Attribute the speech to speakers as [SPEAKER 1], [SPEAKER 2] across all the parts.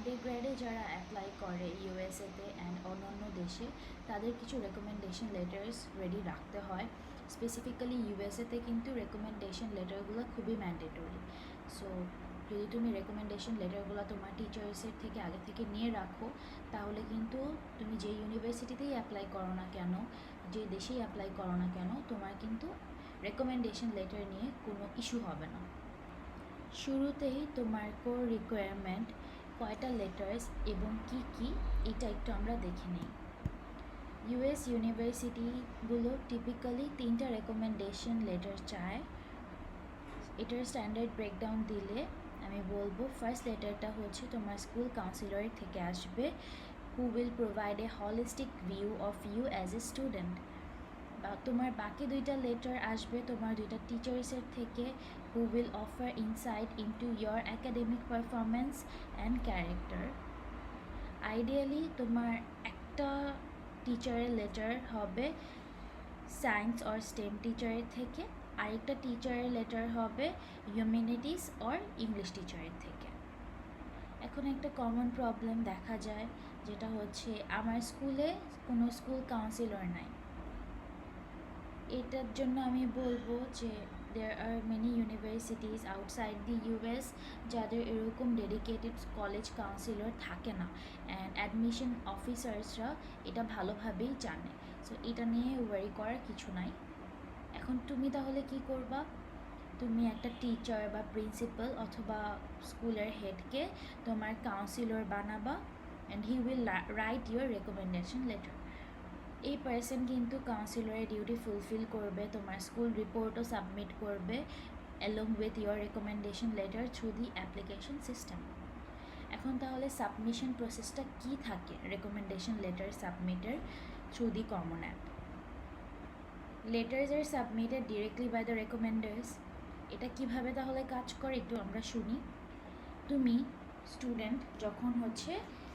[SPEAKER 1] আন্ডারগ্রেডে যারা অ্যাপ্লাই করে ইউএসএতে অ্যান্ড অন্যান্য দেশে, তাদের কিছু রেকমেন্ডেশন লেটার্স রেডি রাখতে হয়। স্পেসিফিক্যালি ইউএসএতে কিন্তু রেকমেন্ডেশন লেটারগুলো খুবই ম্যান্ডেটরি। সো যদি তুমি রেকমেন্ডেশন লেটারগুলো তোমার টিচার্সের থেকে আগে থেকে নিয়ে রাখো, তাহলে কিন্তু তুমি যে ইউনিভার্সিটিতেই অ্যাপ্লাই করো না কেন, যে দেশেই অ্যাপ্লাই করো না কেন, তোমার কিন্তু রেকমেন্ডেশন লেটার নিয়ে কোনো ইস্যু হবে না। শুরুতেই তোমার কোর রিকোয়ারমেন্ট কয়টা লেটার্স এবং কি কি, এটা একটু আমরা দেখে নিই। ইউএস ইউনিভার্সিটিগুলো টিপিক্যালি 3টা রেকমেন্ডেশন লেটার চায়। এটার স্ট্যান্ডার্ড ব্রেকডাউন দিলে আমি বলবো, ফার্স্ট লেটারটা হচ্ছে তোমার স্কুল কাউন্সিলরের থেকে আসবে, who will provide a holistic view of you as a student. বা তোমার বাকি 2টা লেটার আসবে তোমার 2টা টিচার্সের থেকে, who will offer insight into your academic performance and character. Ideally তোমার একটা টিচারের লেটার হবে সায়েন্স অর স্টেম টিচারের থেকে, আরেকটা টিচারের লেটার হবে হিউম্যানিটিস অর ইংলিশ টিচারের থেকে। এখন একটা কমন প্রবলেম দেখা যায়, যেটা হচ্ছে আমার স্কুলে কোনো স্কুল কাউন্সিলর নাই। এটার জন্য আমি বলবো যে there are many universities outside the US যাদের এরকম ডেডিকেটেড কলেজ কাউন্সিলর থাকে না, অ্যান্ড অ্যাডমিশন অফিসার্সরা এটা ভালোভাবেই জানে। সো এটা নিয়ে ওয়ারি করার কিছু নাই। এখন তুমি তাহলে কি করবা? তুমি একটা টিচার বা প্রিন্সিপাল অথবা স্কুলের হেডকে তোমার কাউন্সিলর বানাবা, and he will write your recommendation letter. এই পার্সন কিন্তু কাউন্সিলরের ডিউটি ফুলফিল করবে, তোমার স্কুল রিপোর্টও সাবমিট করবে along with your recommendation letter through the application system. এখন তাহলে সাবমিশন প্রসেসটা কি থাকে রেকমেন্ডেশন লেটার সাবমিটের through the common app? Letters are submitted directly by the recommenders. এটা কিভাবে তাহলে কাজ করে একটু আমরা শুনি। তুমি স্টুডেন্ট যখন হচ্ছে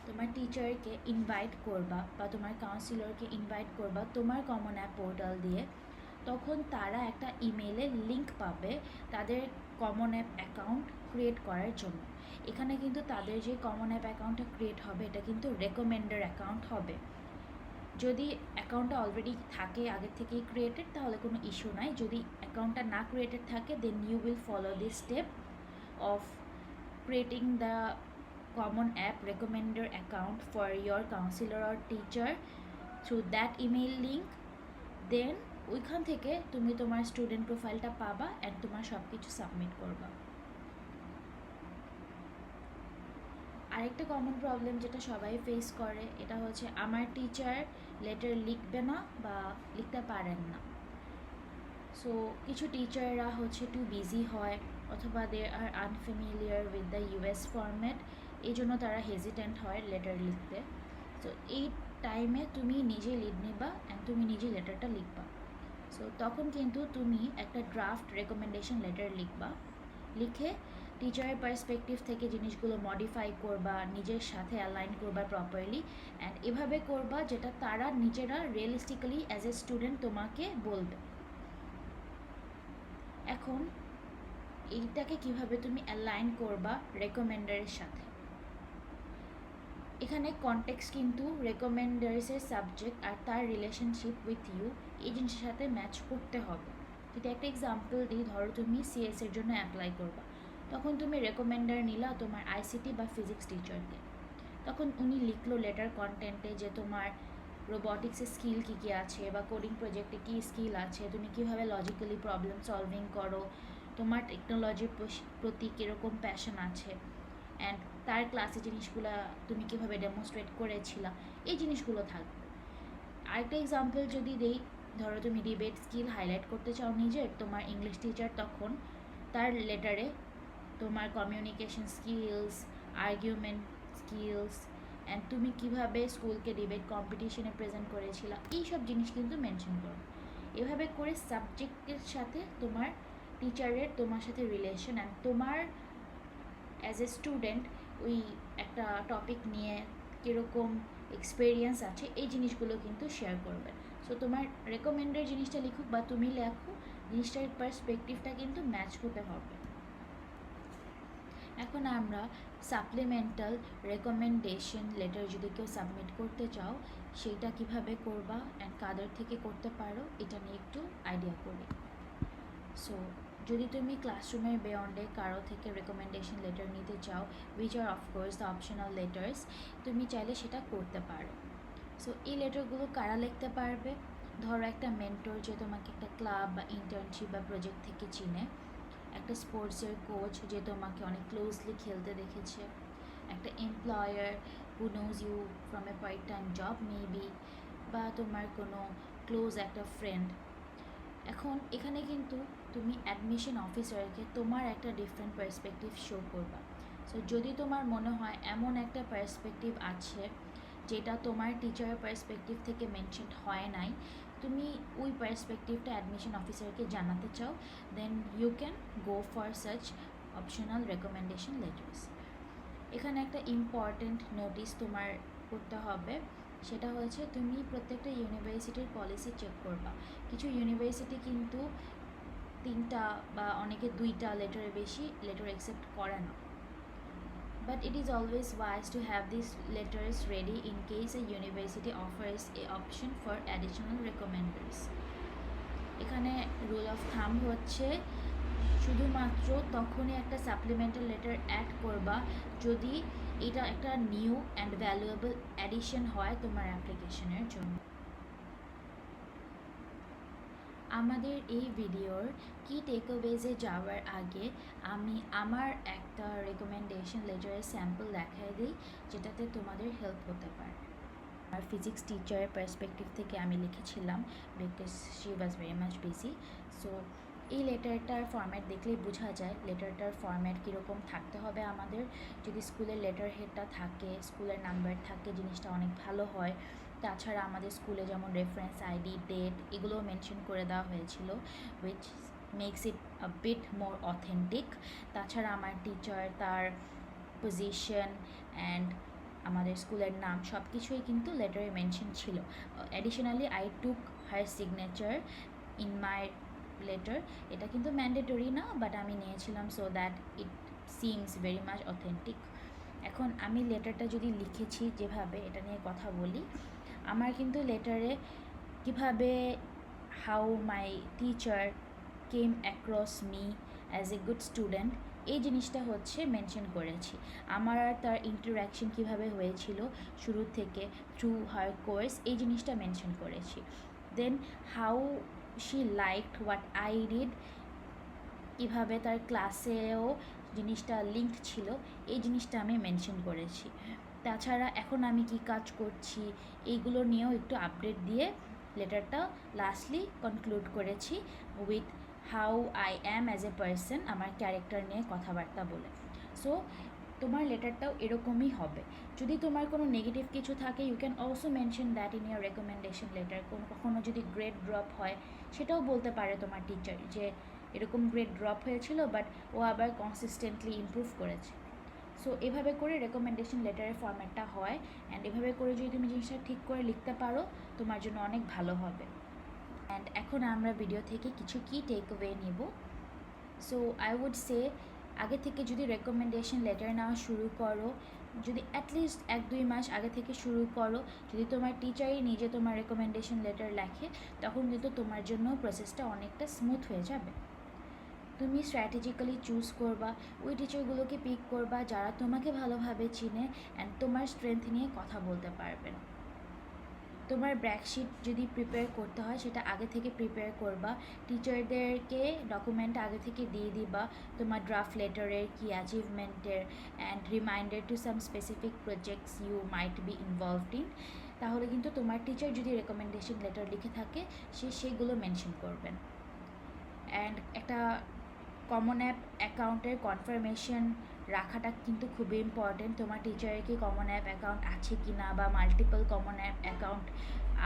[SPEAKER 1] তোমার টিচারকে ইনভাইট করবা বা তোমার কাউন্সিলরকে ইনভাইট করবা তোমার কমন অ্যাপ পোর্টাল দিয়ে, তখন তারা একটা ইমেইলের লিঙ্ক পাবে তাদের কমন অ্যাপ অ্যাকাউন্ট ক্রিয়েট করার জন্য। এখানে কিন্তু তাদের যে কমন অ্যাপ অ্যাকাউন্টটা ক্রিয়েট হবে এটা কিন্তু রেকমেন্ডার অ্যাকাউন্ট হবে। যদি অ্যাকাউন্টটা অলরেডি থাকে আগের থেকেই ক্রিয়েটেড, তাহলে কোনো ইস্যু নাই। যদি অ্যাকাউন্টটা না ক্রিয়েটেড থাকে, then you will follow this step of creating the common app recommender account for your counselor or teacher through that email link. Then ওইখান থেকে তুমি তোমার স্টুডেন্ট প্রোফাইলটা পাবা অ্যান্ড তোমার সব কিছু সাবমিট করবা। আরেকটা কমন প্রবলেম যেটা সবাই ফেস করে, এটা হচ্ছে আমার টিচার লেটার লিখবে না বা লিখতে পারেন না। সো কিছু টিচাররা হচ্ছে একটু বিজি হয় অথবা they are unfamiliar with the US format, এই জন্য তারা হেজিটেন্ট হয় লেটার লিখতে। সো এই টাইমে তুমি নিজে লিড নিবা অ্যান্ড তুমি নিজে লেটারটা লিখবা। সো তখন কিন্তু তুমি একটা ড্রাফট রেকমেন্ডেশন লেটার লিখবা, লিখে টিচারের পার্সপেক্টিভ থেকে জিনিসগুলো মডিফাই করবা, নিজের সাথে অ্যালাইন করবা প্রপারলি, অ্যান্ড এভাবে করবা যেটা তারা নিজেরা রিয়েলিস্টিক্যালি অ্যাজ এ স্টুডেন্ট তোমাকে বলবে। এখন এইটাকে কিভাবে তুমি অ্যালাইন করবা রেকমেন্ডারের সাথে? এখানে কনটেক্সট কিন্তু রেকমেন্ডার্সের সাবজেক্ট আর তার রিলেশনশিপ উইথ ইউ এই জিনিসের সাথে ম্যাচ করতে হবে। যদি একটা এক্সাম্পল দিই, ধরো তুমি সিএস এর জন্য অ্যাপ্লাই করবা, তখন তুমি রেকমেন্ডার নিলা তোমার আইসিটি বা ফিজিক্স টিচারকে। তখন উনি লিখলো লেটার কন্টেন্টে যে তোমার রোবটিক্সের স্কিল কী কী আছে বা কোডিং প্রজেক্টে কী স্কিল আছে, তুমি কীভাবে লজিক্যালি প্রবলেম সলভিং করো, তোমার টেকনোলজির প্রতি কীরকম প্যাশন আছে, অ্যান্ড তার ক্লাসে জিনিসগুলো তুমি কীভাবে ডেমনস্ট্রেট করেছিলা, এই জিনিসগুলো থাকবে। আরেকটা এক্সাম্পল যদি দেই, ধরো তুমি ডিবেট স্কিল হাইলাইট করতে চাও নিজের, তোমার ইংলিশ টিচার তখন তার লেটারে তোমার communication skills, argument skills, and তুমি কীভাবে স্কুলকে ডিবেট কম্পিটিশনে প্রেজেন্ট করেছিলা, এইসব জিনিস কিন্তু মেনশন করো। এভাবে করে সাবজেক্টের সাথে তোমার টিচারের তোমার সাথে রিলেশন অ্যান্ড তোমার অ্যাজ এ স্টুডেন্ট ওই একটা টপিক নিয়ে কীরকম এক্সপিরিয়েন্স আছে এই জিনিসগুলো কিন্তু শেয়ার করবে। সো তোমার রেকমেন্ডের জিনিসটা লিখুক বা তুমি লেখো, জিনিসটার পার্সপেক্টিভটা কিন্তু ম্যাচ হতে হবে। এখন আমরা সাপ্লিমেন্টাল রেকমেন্ডেশন লেটার যদি কেউ সাবমিট করতে চাও সেইটা কিভাবে করবা অ্যান্ড কাদের থেকে করতে পারো এটা নিয়ে একটু আইডিয়া করি। সো যদি তুমি ক্লাসরুমের বিয়ন্ডে কারো থেকে রেকমেন্ডেশন লেটার নিতে চাও, which are of course the optional letters, তুমি চাইলে সেটা করতে পারো। সো এই লেটারগুলো কারা লিখতে পারবে? ধরো একটা মেন্টর যে তোমাকে একটা ক্লাব বা ইন্টার্নশিপ বা প্রজেক্ট থেকে চিনে, একটা স্পোর্টসের কোচ যে তোমাকে অনেক ক্লোজলি খেলতে দেখেছে, একটা employer who knows you from a part time job maybe, বা তোমার কোনো ক্লোজ একটা ফ্রেন্ড। এখন এখানে কিন্তু তুমি অ্যাডমিশন অফিসারকে তোমার একটা ডিফারেন্ট পার্সপেক্টিভ শো করবা। সো যদি তোমার মনে হয় এমন একটা পার্সপেক্টিভ আছে যেটা তোমার টিচারের পার্সপেক্টিভ থেকে মেনশন হয় নাই, তুমি ওই পার্সপেক্টিভটা অ্যাডমিশন অফিসারকে জানাতে চাও, then you can go for such optional recommendation letters. এখানে একটা ইম্পর্টেন্ট নোটিস তোমার করতে হবে, সেটা হচ্ছে তুমি প্রত্যেকটা ইউনিভার্সিটির পলিসি চেক করবা। কিছু ইউনিভার্সিটি কিন্তু 3টা বা অনেকে 2টা লেটারের বেশি লেটার অ্যাকসেপ্ট করে না, but it is always wise to have these letters ready in case a university offers a option for additional recommenders. এখানে রুল অফ থাম্ব হচ্ছে শুধুমাত্র তখনই একটা সাপ্লিমেন্টাল লেটার অ্যাড করবা যদি এটা একটা নিউ অ্যান্ড ভ্যালুয়েবল অ্যাডিশন হয় তোমার অ্যাপ্লিকেশনের জন্য। আমাদের এই ভিডিওর কি টেকঅ্যাওয়েজে যাওয়ার আগে আমি আমার একটা রেকমেন্ডেশন লেটারের স্যাম্পল দেখাই দিই যেটাতে তোমাদের হেল্প হতে পারে। আর ফিজিক্স টিচারের পার্সপেক্টিভ থেকে আমি লিখেছিলাম because she was very much busy. So এই লেটারটার ফরম্যাট দেখলেই বোঝা যায় লেটারটার ফরম্যাট কীরকম থাকতে হবে আমাদের। যদি স্কুলের লেটার হেডটা থাকে, স্কুলের নাম্বার থাকে, জিনিসটা অনেক ভালো হয়। তাছাড়া আমাদের স্কুলে যেমন রেফারেন্স আইডি, ডেট এগুলোও মেনশন করে দেওয়া হয়েছিল, which makes it a bit more authentic. তাছাড়া আমার টিচার, তার পজিশন অ্যান্ড আমাদের স্কুলের নাম সব কিছুই কিন্তু লেটারে মেনশন ছিল। Additionally I took her signature in my letter. এটা কিন্তু ম্যান্ডেটরি না, বাট আমি নিয়েছিলাম so that it seems very much authentic. এখন আমি লেটারটা যদি লিখেছি যেভাবে, এটা নিয়ে কথা বলি। আমার কিন্তু লেটারে কীভাবে how my teacher came across me as a good student এই জিনিসটা হচ্ছে মেনশন করেছি। আমার আর তার ইন্টারাকশন কীভাবে হয়েছিল শুরু থেকে থ্রু হার কোর্স, এই জিনিসটা মেনশন করেছি। Then how she liked what I did, কীভাবে তার ক্লাসেও জিনিসটা লিঙ্কড ছিল এই জিনিসটা আমি মেনশন করেছি। তাছাড়া এখন আমি কি কাজ করছি এইগুলো নিয়েও একটু আপডেট দিয়ে লেটারটা লাস্টলি কনক্লুড করেছি with how I am as a person, আমার ক্যারেক্টার নিয়ে কথাবার্তা বলে। সো তোমার লেটারটাও এরকমই হবে। যদি তোমার কোনো নেগেটিভ কিছু থাকে you can also mention that in your recommendation letter. কখনো যদি গ্রেড ড্রপ হয় সেটাও বলতে পারে তোমার টিচার যে এরকম গ্রেড ড্রপ হয়েছিল বাট ও আবার কনসিস্টেন্টলি ইমপ্রুভ করেছে। সো এভাবে করে রেকমেন্ডেশন লেটারের ফরম্যাটটা হয়, অ্যান্ড এভাবে করে যদি তুমি জিনিসটা ঠিক করে লিখতে পারো তোমার জন্য অনেক ভালো হবে। অ্যান্ড এখন আমরা ভিডিও থেকে কিছু কি টেক অ্যাওয়ে নেব। সো আই উড সে আগে থেকে যদি রেকমেন্ডেশন লেটার নেওয়া শুরু করো, যদি অ্যাটলিস্ট 1-2 মাস আগে থেকে শুরু করো, যদি তোমার টিচারই নিজে তোমার রেকমেন্ডেশন লেটার লেখে তখন কিন্তু তোমার জন্য প্রসেসটা অনেকটা স্মুথ হয়ে যাবে। তুমি স্ট্র্যাটেজিক্যালি চুজ করবা, ওই টিচারগুলোকে পিক করবা যারা তোমাকে ভালোভাবে চিনে অ্যান্ড তোমার স্ট্রেংথ নিয়ে কথা বলতে পারবেন। তোমার ব্র্যাকশিট যদি প্রিপেয়ার করতে হয় সেটা আগে থেকে প্রিপেয়ার করবা, টিচারদেরকে ডকুমেন্ট আগে থেকে দিয়ে দিবা তোমার ড্রাফট লেটারের কি অ্যাচিভমেন্টের and reminder to some specific projects you might be involved in. তাহলে কিন্তু তোমার টিচার যদি রেকমেন্ডেশন লেটার লিখে থাকে সেগুলো মেনশন করবেন। অ্যান্ড একটা কমন অ্যাপ অ্যাকাউন্টের কনফার্মেশন রাখাটা কিন্তু খুবই ইম্পর্টেন্ট। তোমার টিচারের কি কমন অ্যাপ অ্যাকাউন্ট আছে কি না, বা মাল্টিপল কমন অ্যাপ অ্যাকাউন্ট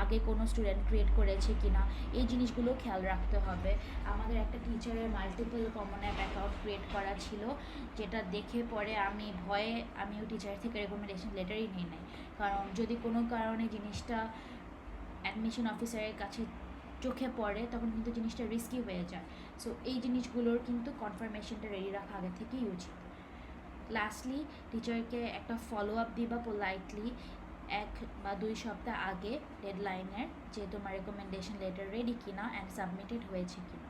[SPEAKER 1] আগে কোনো স্টুডেন্ট ক্রিয়েট করেছে কি না, এই জিনিসগুলো খেয়াল রাখতে হবে। আমাদের একটা টিচারের multiple common app account create করা ছিল, যেটা দেখে পরে আমি ভয়ে ওই টিচার থেকে রেকমেন্ডেশন লেটারই নিয়ে নেই, কারণ যদি কোনো কারণে জিনিসটা অ্যাডমিশন অফিসারের কাছে চোখে পড়ে তখন কিন্তু জিনিসটা রিস্কি হয়ে যায়। সো এই জিনিসগুলোর কিন্তু কনফার্মেশনটা রেডি রাখা আগে থেকেই উচিত। লাস্টলি টিচারকে একটা ফলো আপ দিবা পোলাইটলি 1 বা 2 সপ্তাহ আগে ডেডলাইনের, যে তোমার রেকমেন্ডেশন লেটার রেডি কিনা অ্যান্ড সাবমিটেড হয়েছে কিনা।